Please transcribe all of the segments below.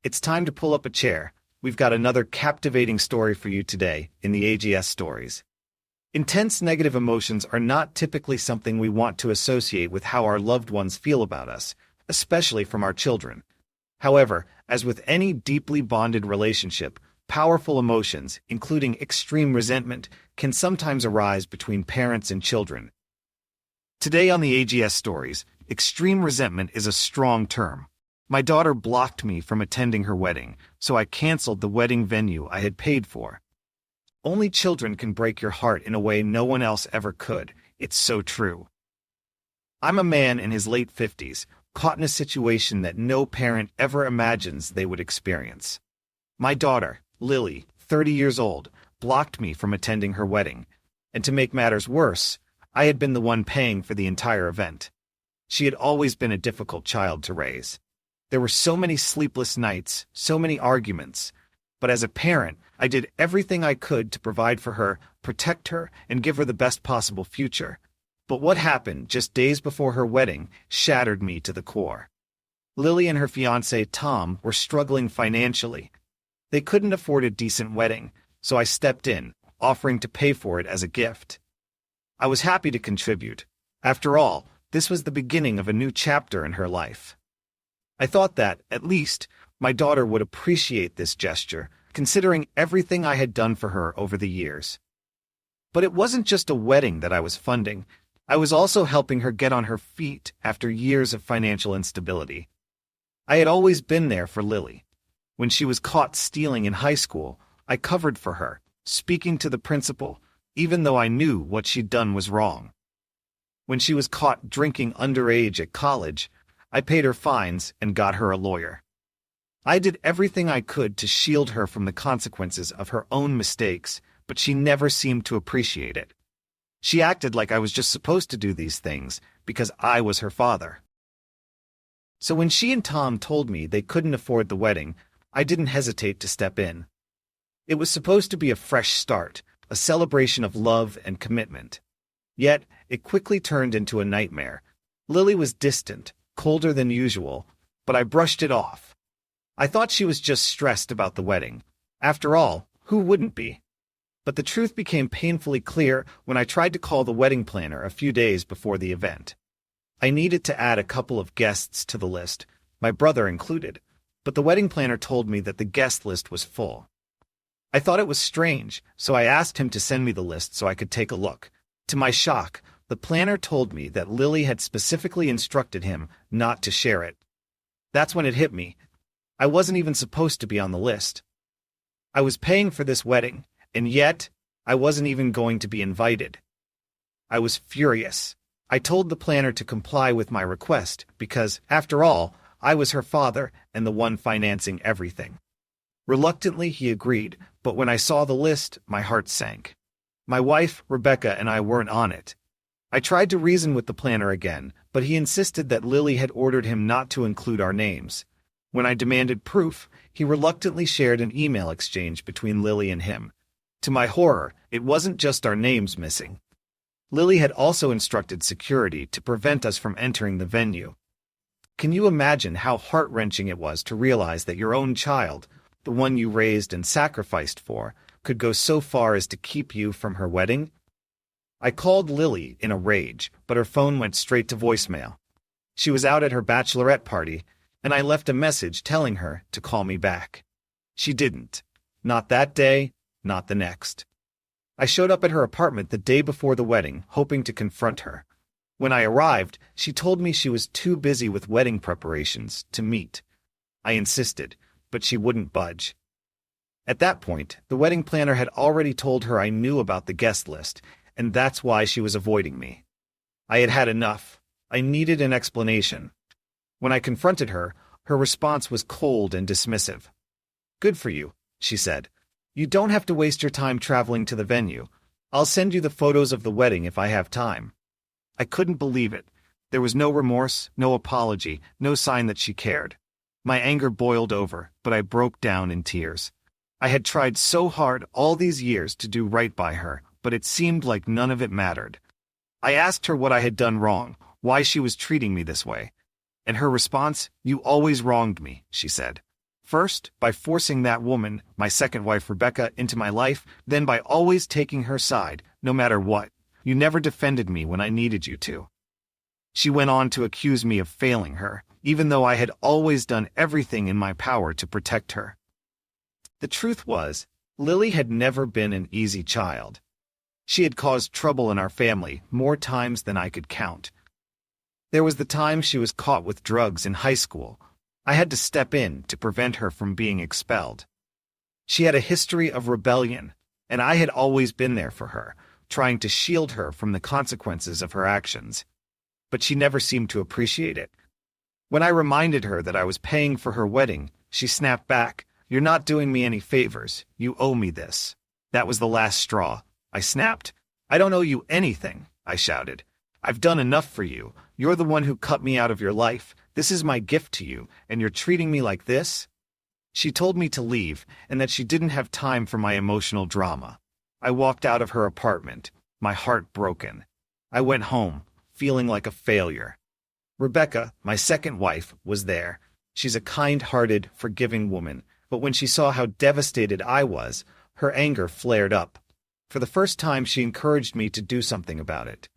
It's time to pull up a chair. We've got another captivating story for you today in the AGS stories. Intense negative emotions are not typically something we want to associate with how our loved ones feel about us, especially from our children. However, as with any deeply bonded relationship, powerful emotions, including extreme resentment, can sometimes arise between parents and children. Today on the AGS stories, extreme resentment is a strong term. My daughter blocked me from attending her wedding, so I canceled the wedding venue I had paid for. Only children can break your heart in a way no one else ever could. It's so true. I'm a man in his late 50s, caught in a situation that no parent ever imagines they would experience. My daughter, Lily, 30 years old, blocked me from attending her wedding, and to make matters worse, I had been the one paying for the entire event. She had always been a difficult child to raise. There were so many sleepless nights, so many arguments, but as a parent, I did everything I could to provide for her, protect her, and give her the best possible future. But what happened just days before her wedding shattered me to the core. Lily and her fiancé, Tom, were struggling financially. They couldn't afford a decent wedding, so I stepped in, offering to pay for it as a gift. I was happy to contribute. After all, this was the beginning of a new chapter in her life. I thought that, at least, my daughter would appreciate this gesture, considering everything I had done for her over the years. But it wasn't just a wedding that I was funding. I was also helping her get on her feet after years of financial instability. I had always been there for Lily. When she was caught stealing in high school, I covered for her, speaking to the principal, even though I knew what she'd done was wrong. When she was caught drinking underage at college, I paid her fines and got her a lawyer. I did everything I could to shield her from the consequences of her own mistakes, but she never seemed to appreciate it. She acted like I was just supposed to do these things because I was her father. So when she and Tom told me they couldn't afford the wedding, I didn't hesitate to step in. It was supposed to be a fresh start, a celebration of love and commitment. Yet, it quickly turned into a nightmare. Lily was distant, colder than usual, but I brushed it off. I thought she was just stressed about the wedding. After all, who wouldn't be? But the truth became painfully clear when I tried to call the wedding planner a few days before the event. I needed to add a couple of guests to the list, my brother included, but the wedding planner told me that the guest list was full. I thought it was strange, so I asked him to send me the list so I could take a look. To my shock, the planner told me that Lily had specifically instructed him not to share it. That's when it hit me. I wasn't even supposed to be on the list. I was paying for this wedding, and yet I wasn't even going to be invited. I was furious. I told the planner to comply with my request because, after all, I was her father and the one financing everything. Reluctantly, he agreed, but when I saw the list, my heart sank. My wife, Rebecca, and I weren't on it. I tried to reason with the planner again, but he insisted that Lily had ordered him not to include our names. When I demanded proof, he reluctantly shared an email exchange between Lily and him. To my horror, it wasn't just our names missing. Lily had also instructed security to prevent us from entering the venue. Can you imagine how heart-wrenching it was to realize that your own child, the one you raised and sacrificed for, could go so far as to keep you from her wedding? I called Lily in a rage, but her phone went straight to voicemail. She was out at her bachelorette party, and I left a message telling her to call me back. She didn't. Not that day, not the next. I showed up at her apartment the day before the wedding, hoping to confront her. When I arrived, she told me she was too busy with wedding preparations to meet. I insisted, but she wouldn't budge. At that point, the wedding planner had already told her I knew about the guest list, and that's why she was avoiding me. I had had enough. I needed an explanation. When I confronted her, her response was cold and dismissive. "Good for you," she said. "You don't have to waste your time traveling to the venue. I'll send you the photos of the wedding if I have time." I couldn't believe it. There was no remorse, no apology, no sign that she cared. My anger boiled over, but I broke down in tears. I had tried so hard all these years to do right by her, but it seemed like none of it mattered. I asked her what I had done wrong, why she was treating me this way. And her response, "You always wronged me," she said. First, by forcing that woman, my second wife Rebecca, into my life, then by always taking her side, no matter what. You never defended me when I needed you to. She went on to accuse me of failing her, even though I had always done everything in my power to protect her. The truth was, Lily had never been an easy child. She had caused trouble in our family more times than I could count. There was the time she was caught with drugs in high school. I had to step in to prevent her from being expelled. She had a history of rebellion, and I had always been there for her, trying to shield her from the consequences of her actions. But she never seemed to appreciate it. When I reminded her that I was paying for her wedding, she snapped back, "You're not doing me any favors. You owe me this." That was the last straw. I snapped. "I don't owe you anything," I shouted. "I've done enough for you. You're the one who cut me out of your life. This is my gift to you, and you're treating me like this?" She told me to leave, and that she didn't have time for my emotional drama. I walked out of her apartment, my heart broken. I went home, feeling like a failure. Rebecca, my second wife, was there. She's a kind-hearted, forgiving woman, but when she saw how devastated I was, her anger flared up. For the first time, she encouraged me to do something about it.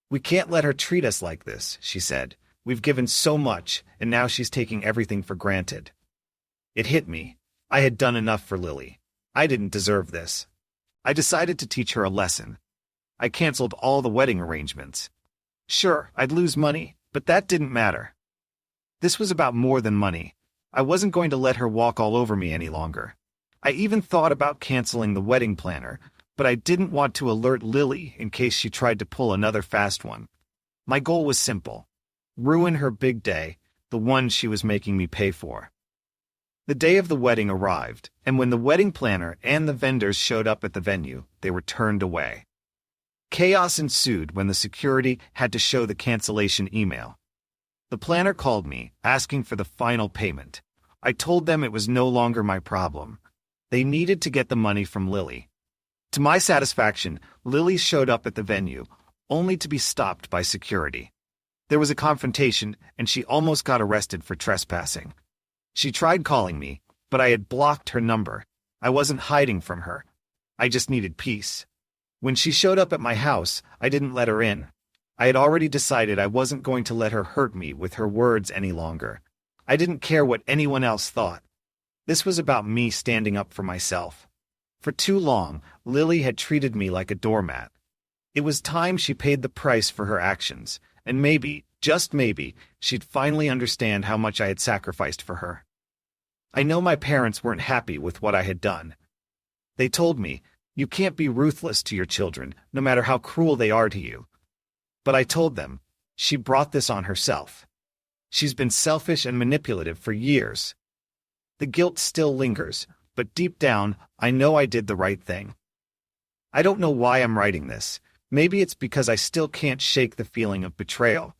"We can't let her treat us like this," she said. "We've given so much, and now she's taking everything for granted." It hit me. I had done enough for Lily. I didn't deserve this. I decided to teach her a lesson. I canceled all the wedding arrangements. Sure, I'd lose money, but that didn't matter. This was about more than money. I wasn't going to let her walk all over me any longer. I even thought about canceling the wedding planner, but I didn't want to alert Lily in case she tried to pull another fast one. My goal was simple: ruin her big day, the one she was making me pay for. The day of the wedding arrived, and when the wedding planner and the vendors showed up at the venue, they were turned away. Chaos ensued when the security had to show the cancellation email. The planner called me, asking for the final payment. I told them it was no longer my problem. They needed to get the money from Lily. To my satisfaction, Lily showed up at the venue, only to be stopped by security. There was a confrontation, and she almost got arrested for trespassing. She tried calling me, but I had blocked her number. I wasn't hiding from her. I just needed peace. When she showed up at my house, I didn't let her in. I had already decided I wasn't going to let her hurt me with her words any longer. I didn't care what anyone else thought. This was about me standing up for myself. For too long, Lily had treated me like a doormat. It was time she paid the price for her actions, and maybe, just maybe, she'd finally understand how much I had sacrificed for her. I know my parents weren't happy with what I had done. They told me, "You can't be ruthless to your children, no matter how cruel they are to you." But I told them, she brought this on herself. She's been selfish and manipulative for years. The guilt still lingers, but deep down, I know I did the right thing. I don't know why I'm writing this. Maybe it's because I still can't shake the feeling of betrayal.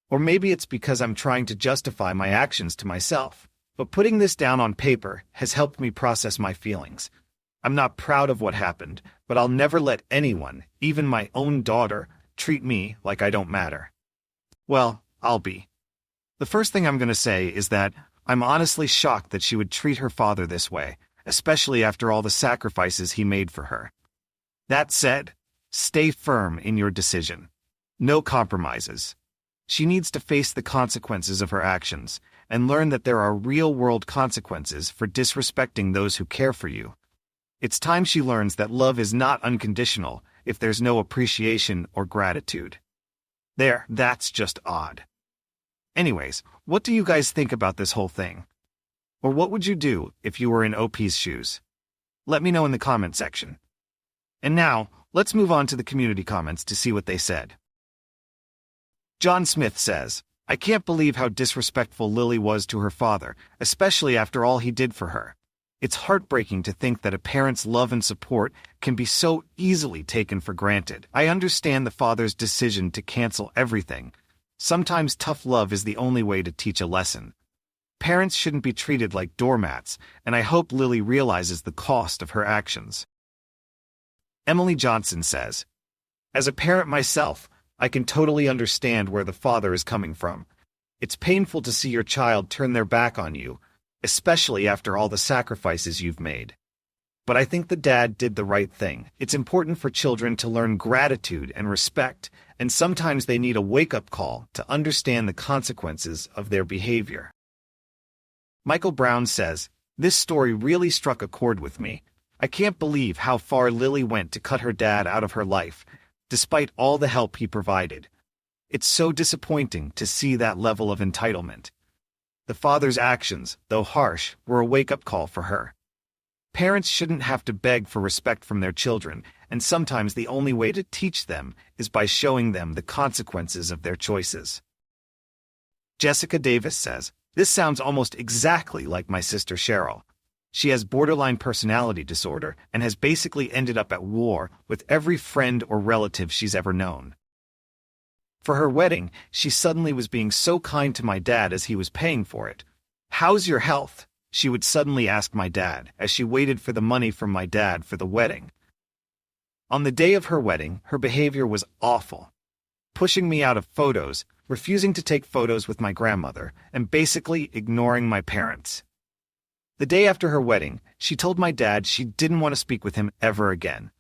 Or maybe it's because I'm trying to justify my actions to myself. But putting this down on paper has helped me process my feelings. I'm not proud of what happened, but I'll never let anyone, even my own daughter, treat me like I don't matter. Well, I'll be. The first thing I'm going to say is that I'm honestly shocked that she would treat her father this way, especially after all the sacrifices he made for her. That said, stay firm in your decision. No compromises. She needs to face the consequences of her actions and learn that there are real-world consequences for disrespecting those who care for you. It's time she learns that love is not unconditional if there's no appreciation or gratitude. That's just odd. Anyways, what do you guys think about this whole thing? Or what would you do if you were in OP's shoes? Let me know in the comment section. And now, let's move on to the community comments to see what they said. John Smith says, "I can't believe how disrespectful Lily was to her father, especially after all he did for her. It's heartbreaking to think that a parent's love and support can be so easily taken for granted. I understand the father's decision to cancel everything. Sometimes tough love is the only way to teach a lesson. Parents shouldn't be treated like doormats, and I hope Lily realizes the cost of her actions." Emily Johnson says, "As a parent myself, I can totally understand where the father is coming from. It's painful to see your child turn their back on you, especially after all the sacrifices you've made. But I think the dad did the right thing. It's important for children to learn gratitude and respect, and sometimes they need a wake-up call to understand the consequences of their behavior. Michael Brown says, "This story really struck a chord with me. I can't believe how far Lily went to cut her dad out of her life, despite all the help he provided. It's so disappointing to see that level of entitlement." The father's actions, though harsh, were a wake-up call for her. Parents shouldn't have to beg for respect from their children, and sometimes the only way to teach them is by showing them the consequences of their choices. Jessica Davis says, "This sounds almost exactly like my sister Cheryl. She has borderline personality disorder and has basically ended up at war with every friend or relative she's ever known. For her wedding, she suddenly was being so kind to my dad as he was paying for it. 'How's your health?' she would suddenly ask my dad as she waited for the money from my dad for the wedding. On the day of her wedding, her behavior was awful. Pushing me out of photos, refusing to take photos with my grandmother, and basically ignoring my parents. The day after her wedding, she told my dad she didn't want to speak with him ever again.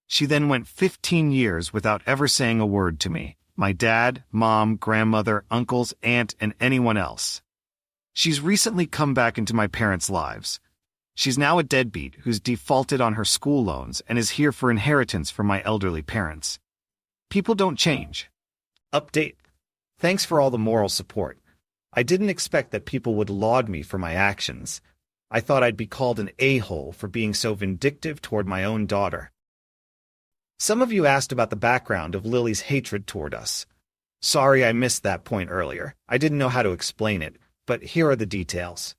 She then went 15 years without ever saying a word to me, my dad, mom, grandmother, uncles, aunt, and anyone else. She's recently come back into my parents' lives. She's now a deadbeat who's defaulted on her school loans and is here for inheritance from my elderly parents. People don't change." Update. Thanks for all the moral support. I didn't expect that people would laud me for my actions. I thought I'd be called an a-hole for being so vindictive toward my own daughter. Some of you asked about the background of Lily's hatred toward us. Sorry I missed that point earlier. I didn't know how to explain it, but here are the details.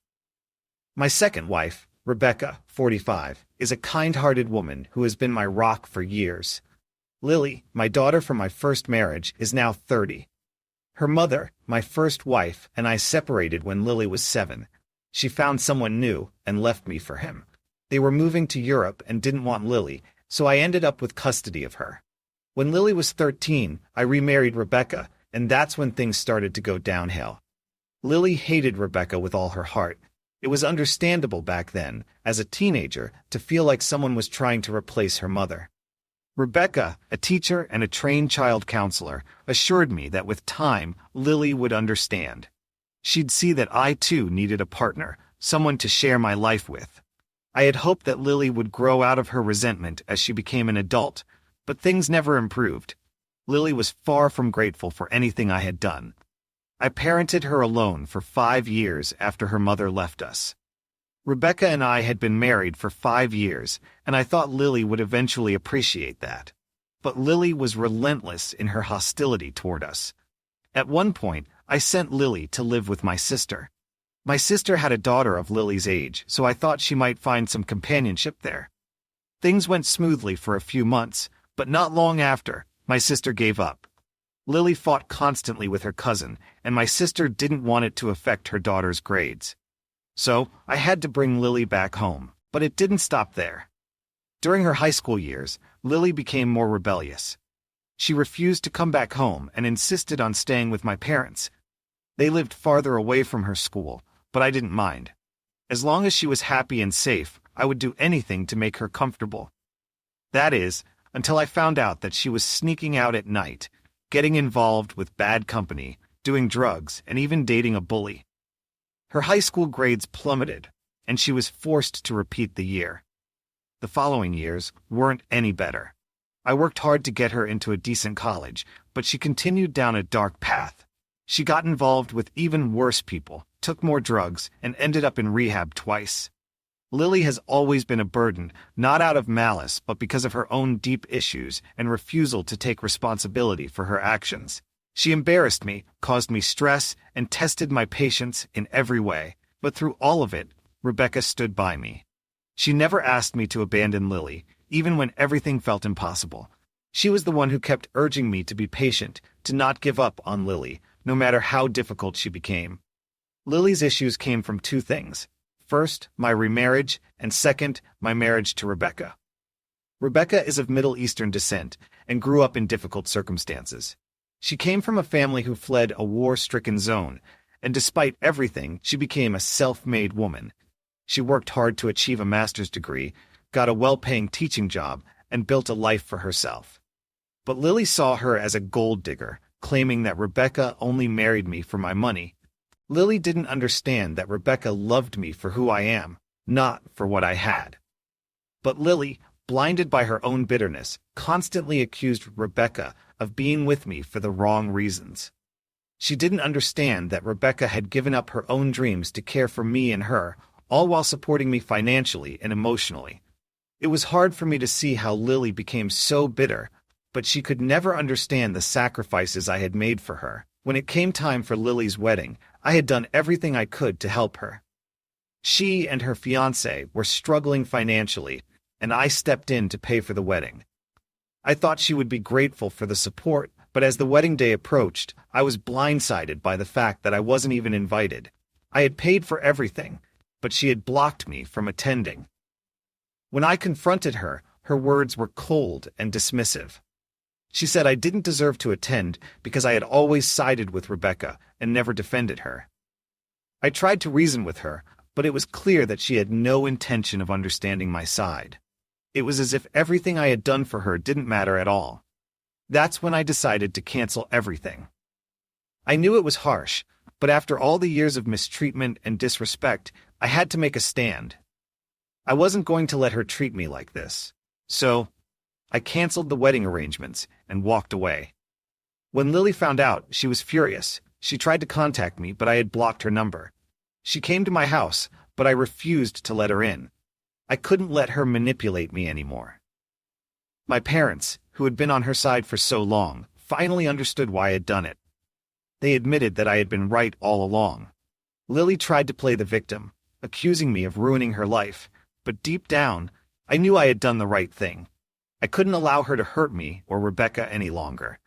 My second wife, Rebecca, 45, is a kind-hearted woman who has been my rock for years. Lily, my daughter from my first marriage, is now 30. Her mother, my first wife, and I separated when Lily was 7. She found someone new and left me for him. They were moving to Europe and didn't want Lily, so I ended up with custody of her. When Lily was 13, I remarried Rebecca, and that's when things started to go downhill. Lily hated Rebecca with all her heart. It was understandable back then, as a teenager, to feel like someone was trying to replace her mother. Rebecca, a teacher and a trained child counselor, assured me that with time, Lily would understand. She'd see that I too needed a partner, someone to share my life with. I had hoped that Lily would grow out of her resentment as she became an adult, but things never improved. Lily was far from grateful for anything I had done. I parented her alone for 5 years after her mother left us. Rebecca and I had been married for 5 years, and I thought Lily would eventually appreciate that. But Lily was relentless in her hostility toward us. At one point, I sent Lily to live with my sister. My sister had a daughter of Lily's age, so I thought she might find some companionship there. Things went smoothly for a few months, but not long after, my sister gave up. Lily fought constantly with her cousin, and my sister didn't want it to affect her daughter's grades. So, I had to bring Lily back home, but it didn't stop there. During her high school years, Lily became more rebellious. She refused to come back home and insisted on staying with my parents. They lived farther away from her school, but I didn't mind. As long as she was happy and safe, I would do anything to make her comfortable. That is, until I found out that she was sneaking out at night, getting involved with bad company, doing drugs, and even dating a bully. Her high school grades plummeted, and she was forced to repeat the year. The following years weren't any better. I worked hard to get her into a decent college, but she continued down a dark path. She got involved with even worse people, took more drugs, and ended up in rehab twice. Lily has always been a burden, not out of malice but because of her own deep issues and refusal to take responsibility for her actions. She embarrassed me, caused me stress, and tested my patience in every way, but through all of it, Rebecca stood by me. She never asked me to abandon Lily, even when everything felt impossible. She was the one who kept urging me to be patient, to not give up on Lily, no matter how difficult she became. Lily's issues came from 2 things. First, my remarriage, and second, my marriage to Rebecca. Rebecca is of Middle Eastern descent and grew up in difficult circumstances. She came from a family who fled a war-stricken zone, and despite everything, she became a self-made woman. She worked hard to achieve a master's degree, got a well-paying teaching job, and built a life for herself. But Lily saw her as a gold digger, claiming that Rebecca only married me for my money. Lily didn't understand that Rebecca loved me for who I am, not for what I had. But Lily, blinded by her own bitterness, constantly accused Rebecca of being with me for the wrong reasons. She didn't understand that Rebecca had given up her own dreams to care for me and her, all while supporting me financially and emotionally. It was hard for me to see how Lily became so bitter, but she could never understand the sacrifices I had made for her. When it came time for Lily's wedding, I had done everything I could to help her. She and her fiancé were struggling financially, and I stepped in to pay for the wedding. I thought she would be grateful for the support, but as the wedding day approached, I was blindsided by the fact that I wasn't even invited. I had paid for everything, but she had blocked me from attending. When I confronted her, her words were cold and dismissive. She said I didn't deserve to attend because I had always sided with Rebecca and never defended her. I tried to reason with her, but it was clear that she had no intention of understanding my side. It was as if everything I had done for her didn't matter at all. That's when I decided to cancel everything. I knew it was harsh, but after all the years of mistreatment and disrespect, I had to make a stand. I wasn't going to let her treat me like this. So, I canceled the wedding arrangements and walked away. When Lily found out, she was furious. She tried to contact me, but I had blocked her number. She came to my house, but I refused to let her in. I couldn't let her manipulate me anymore. My parents, who had been on her side for so long, finally understood why I had done it. They admitted that I had been right all along. Lily tried to play the victim, accusing me of ruining her life, but deep down, I knew I had done the right thing. I couldn't allow her to hurt me or Rebecca any longer.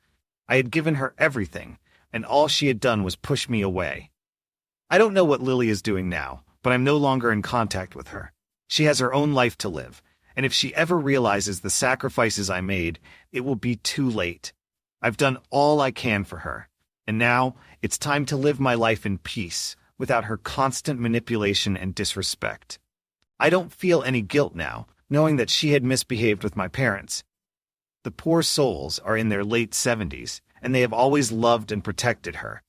I had given her everything, and all she had done was push me away. I don't know what Lily is doing now, but I'm no longer in contact with her. She has her own life to live, and if she ever realizes the sacrifices I made, it will be too late. I've done all I can for her, and now it's time to live my life in peace, without her constant manipulation and disrespect. I don't feel any guilt now, knowing that she had misbehaved with my parents. The poor souls are in their late 70s, and they have always loved and protected her.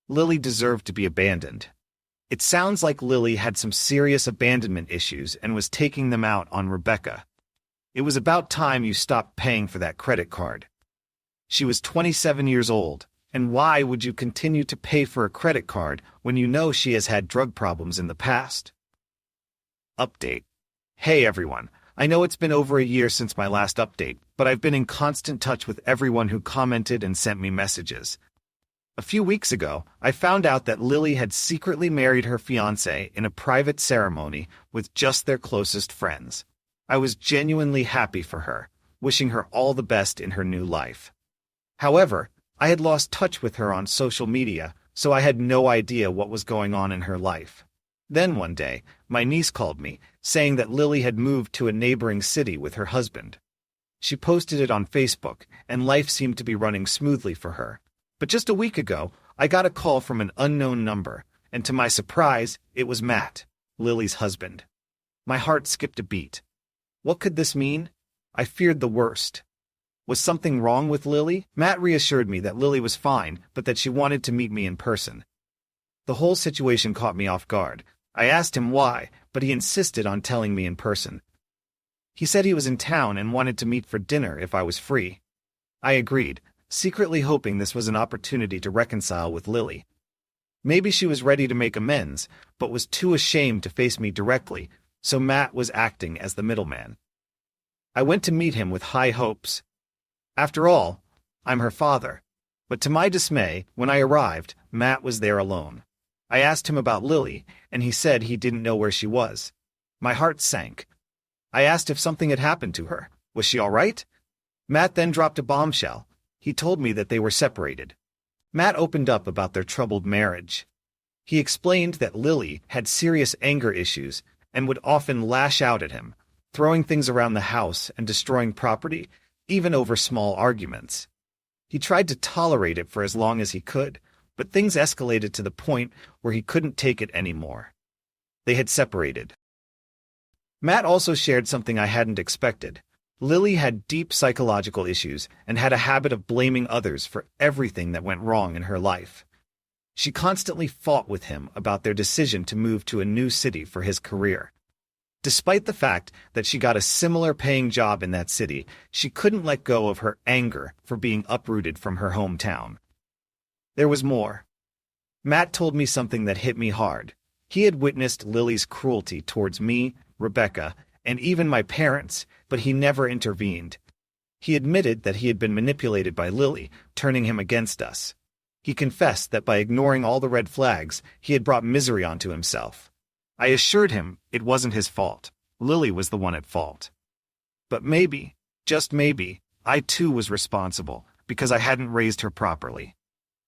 Lily deserved to be abandoned. It sounds like Lily had some serious abandonment issues and was taking them out on Rebecca. It was about time you stopped paying for that credit card. She was 27 years old, and why would you continue to pay for a credit card when you know she has had drug problems in the past? Update. Hey everyone, I know it's been over a year since my last update, but I've been in constant touch with everyone who commented and sent me messages. A few weeks ago, I found out that Lily had secretly married her fiancé in a private ceremony with just their closest friends. I was genuinely happy for her, wishing her all the best in her new life. However, I had lost touch with her on social media, so I had no idea what was going on in her life. Then one day, my niece called me, saying that Lily had moved to a neighboring city with her husband. She posted it on Facebook, and life seemed to be running smoothly for her. But just a week ago, I got a call from an unknown number, and to my surprise, it was Matt, Lily's husband. My heart skipped a beat. What could this mean? I feared the worst. Was something wrong with Lily? Matt reassured me that Lily was fine, but that she wanted to meet me in person. The whole situation caught me off guard. I asked him why, but he insisted on telling me in person. He said he was in town and wanted to meet for dinner if I was free. I agreed, secretly hoping this was an opportunity to reconcile with Lily. Maybe she was ready to make amends, but was too ashamed to face me directly, so Matt was acting as the middleman. I went to meet him with high hopes. After all, I'm her father. But to my dismay, when I arrived, Matt was there alone. I asked him about Lily, and he said he didn't know where she was. My heart sank. I asked if something had happened to her. Was she all right? Matt then dropped a bombshell. He told me that they were separated. Matt opened up about their troubled marriage. He explained that Lily had serious anger issues and would often lash out at him, throwing things around the house and destroying property, even over small arguments. He tried to tolerate it for as long as he could, but things escalated to the point where he couldn't take it anymore. They had separated. Matt also shared something I hadn't expected. Lily had deep psychological issues and had a habit of blaming others for everything that went wrong in her life. She constantly fought with him about their decision to move to a new city for his career. Despite the fact that she got a similar paying job in that city, she couldn't let go of her anger for being uprooted from her hometown. There was more. Matt told me something that hit me hard. He had witnessed Lily's cruelty towards me, Rebecca, and even my parents, but he never intervened. He admitted that he had been manipulated by Lily, turning him against us. He confessed that by ignoring all the red flags, he had brought misery onto himself. I assured him it wasn't his fault. Lily was the one at fault. But maybe, just maybe, I too was responsible because I hadn't raised her properly.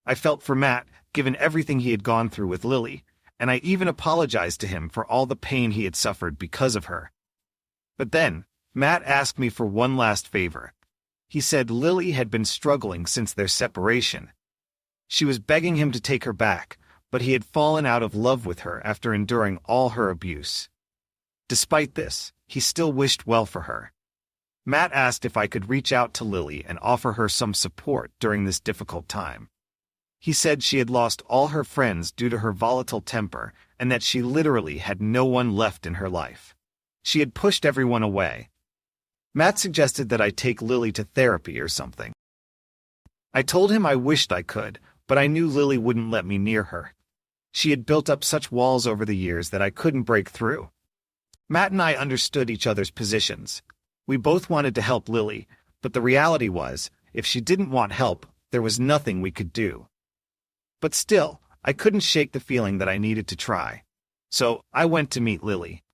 I felt for Matt, given everything he had gone through with Lily, and I even apologized to him for all the pain he had suffered because of her. But then, Matt asked me for one last favor. He said Lily had been struggling since their separation. She was begging him to take her back, but he had fallen out of love with her after enduring all her abuse. Despite this, he still wished well for her. Matt asked if I could reach out to Lily and offer her some support during this difficult time. He said she had lost all her friends due to her volatile temper and that she literally had no one left in her life. She had pushed everyone away. Matt suggested that I take Lily to therapy or something. I told him I wished I could, but I knew Lily wouldn't let me near her. She had built up such walls over the years that I couldn't break through. Matt and I understood each other's positions. We both wanted to help Lily, but the reality was, if she didn't want help, there was nothing we could do. But still, I couldn't shake the feeling that I needed to try. So, I went to meet Lily.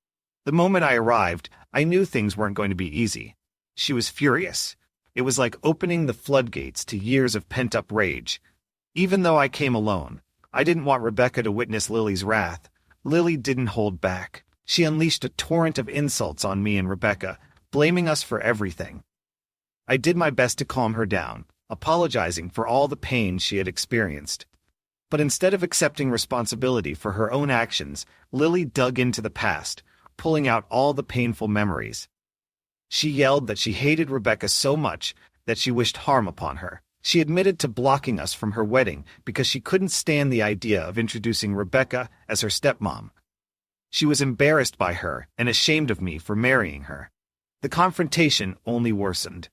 The moment I arrived, I knew things weren't going to be easy. She was furious. It was like opening the floodgates to years of pent-up rage. Even though I came alone, I didn't want Rebecca to witness Lily's wrath. Lily didn't hold back. She unleashed a torrent of insults on me and Rebecca, blaming us for everything. I did my best to calm her down, apologizing for all the pain she had experienced. But instead of accepting responsibility for her own actions, Lily dug into the past, pulling out all the painful memories. She yelled that she hated Rebecca so much that she wished harm upon her. She admitted to blocking us from her wedding because she couldn't stand the idea of introducing Rebecca as her stepmom. She was embarrassed by her and ashamed of me for marrying her. The confrontation only worsened.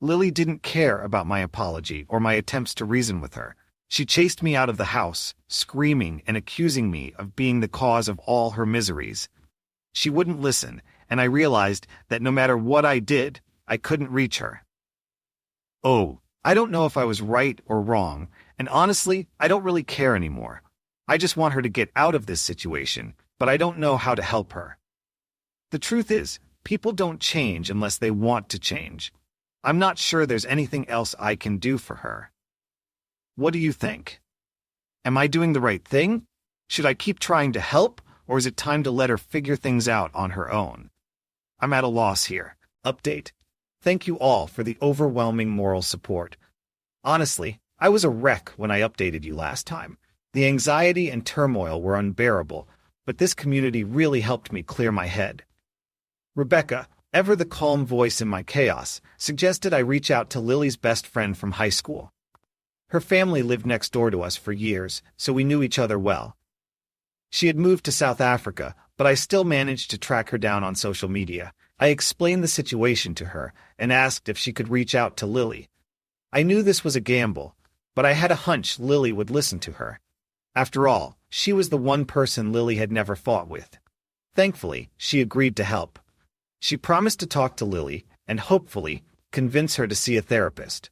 Lily didn't care about my apology or my attempts to reason with her. She chased me out of the house, screaming and accusing me of being the cause of all her miseries. She wouldn't listen, and I realized that no matter what I did, I couldn't reach her. Oh, I don't know if I was right or wrong, and honestly, I don't really care anymore. I just want her to get out of this situation, but I don't know how to help her. The truth is, people don't change unless they want to change. I'm not sure there's anything else I can do for her. What do you think? Am I doing the right thing? Should I keep trying to help, or is it time to let her figure things out on her own? I'm at a loss here. Update. Thank you all for the overwhelming moral support. Honestly, I was a wreck when I updated you last time. The anxiety and turmoil were unbearable, but this community really helped me clear my head. Rebecca, ever the calm voice in my chaos, suggested I reach out to Lily's best friend from high school. Her family lived next door to us for years, so we knew each other well. She had moved to South Africa, but I still managed to track her down on social media. I explained the situation to her and asked if she could reach out to Lily. I knew this was a gamble, but I had a hunch Lily would listen to her. After all, she was the one person Lily had never fought with. Thankfully, she agreed to help. She promised to talk to Lily and hopefully convince her to see a therapist.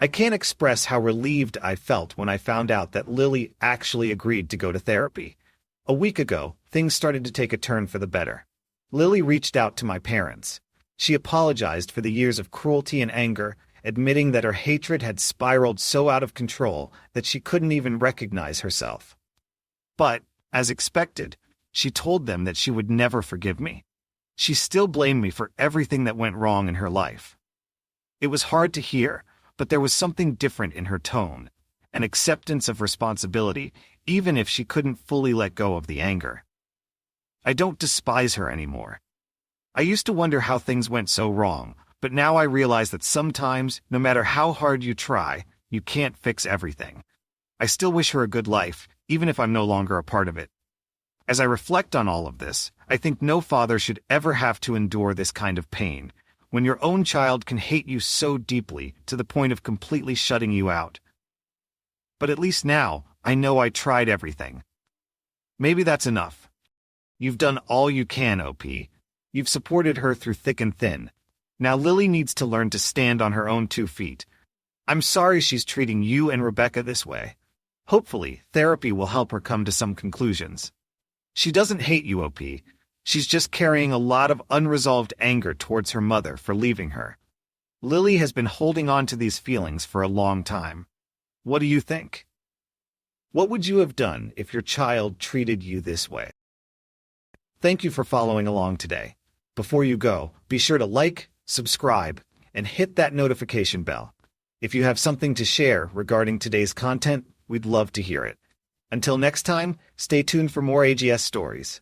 I can't express how relieved I felt when I found out that Lily actually agreed to go to therapy. A week ago, things started to take a turn for the better. Lily reached out to my parents. She apologized for the years of cruelty and anger, admitting that her hatred had spiraled so out of control that she couldn't even recognize herself. But, as expected, she told them that she would never forgive me. She still blamed me for everything that went wrong in her life. It was hard to hear, but there was something different in her tone. an acceptance of responsibility, even if she couldn't fully let go of the anger. I don't despise her anymore. I used to wonder how things went so wrong, but now I realize that sometimes, no matter how hard you try, you can't fix everything. I still wish her a good life, even if I'm no longer a part of it. As I reflect on all of this, I think no father should ever have to endure this kind of pain, when your own child can hate you so deeply to the point of completely shutting you out. But at least now, I know I tried everything. Maybe that's enough. You've done all you can, OP. You've supported her through thick and thin. Now Lily needs to learn to stand on her own 2 feet. I'm sorry she's treating you and Rebecca this way. Hopefully, therapy will help her come to some conclusions. She doesn't hate you, OP. She's just carrying a lot of unresolved anger towards her mother for leaving her. Lily has been holding on to these feelings for a long time. What do you think? What would you have done if your child treated you this way? Thank you for following along today. Before you go, be sure to like, subscribe, and hit that notification bell. If you have something to share regarding today's content, we'd love to hear it. Until next time, stay tuned for more AGS stories.